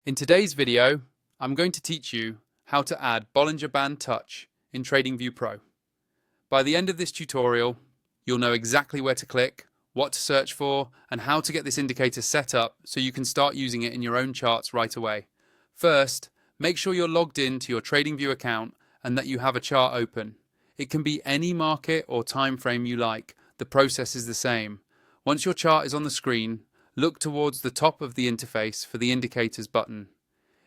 In today's video, I'm going to teach you how to add Bollinger Band Touch in TradingView Pro. By the end of this tutorial, you'll know exactly where to click, what to search for, and how to get this indicator set up so you can start using it in your own charts right away. First, make sure you're logged in to your TradingView account and that you have a chart open. It can be any market or time frame you like. The process is the same. Once your chart is on the screen, look towards the top of the interface for the Indicators button.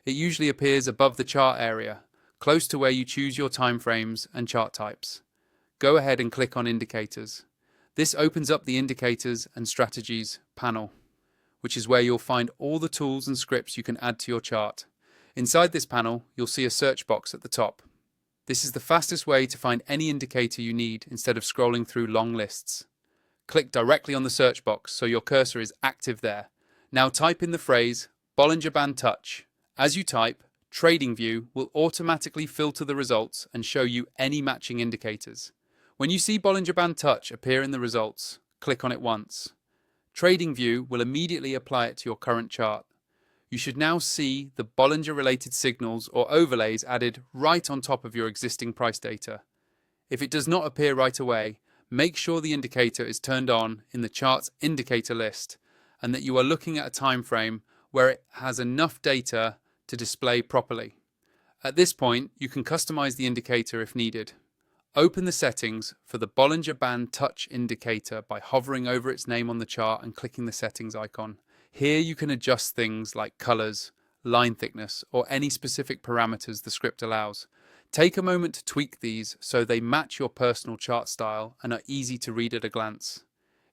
It usually appears above the chart area, close to where you choose your time frames and chart types. Go ahead and click on Indicators. This opens up the Indicators and Strategies panel, which is where you'll find all the tools and scripts you can add to your chart. Inside this panel, you'll see a search box at the top. This is the fastest way to find any indicator you need instead of scrolling through long lists. Click directly on the search box so your cursor is active there. Now type in the phrase Bollinger Band Touch. As you type, TradingView will automatically filter the results and show you any matching indicators. When you see Bollinger Band Touch appear in the results, click on it once. TradingView will immediately apply it to your current chart. You should now see the Bollinger-related signals or overlays added right on top of your existing price data. If it does not appear right away, make sure the indicator is turned on in the chart's indicator list and that you are looking at a time frame where it has enough data to display properly. At this point, you can customize the indicator if needed. Open the settings for the Bollinger Band Touch indicator by hovering over its name on the chart and clicking the settings icon. Here you can adjust things like colors, line thickness, or any specific parameters the script allows. Take a moment to tweak these so they match your personal chart style and are easy to read at a glance.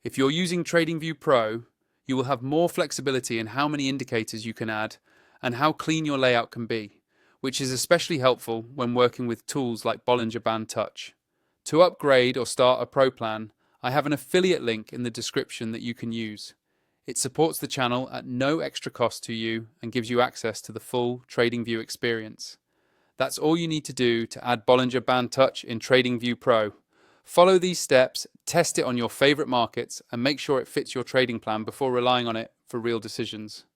If you're using TradingView Pro, you will have more flexibility in how many indicators you can add and how clean your layout can be, which is especially helpful when working with tools like Bollinger Band Touch. To upgrade or start a Pro plan, I have an affiliate link in the description that you can use. It supports the channel at no extra cost to you and gives you access to the full TradingView experience. That's all you need to do to add Bollinger Band Touch in TradingView Pro. Follow these steps, test it on your favorite markets, and make sure it fits your trading plan before relying on it for real decisions.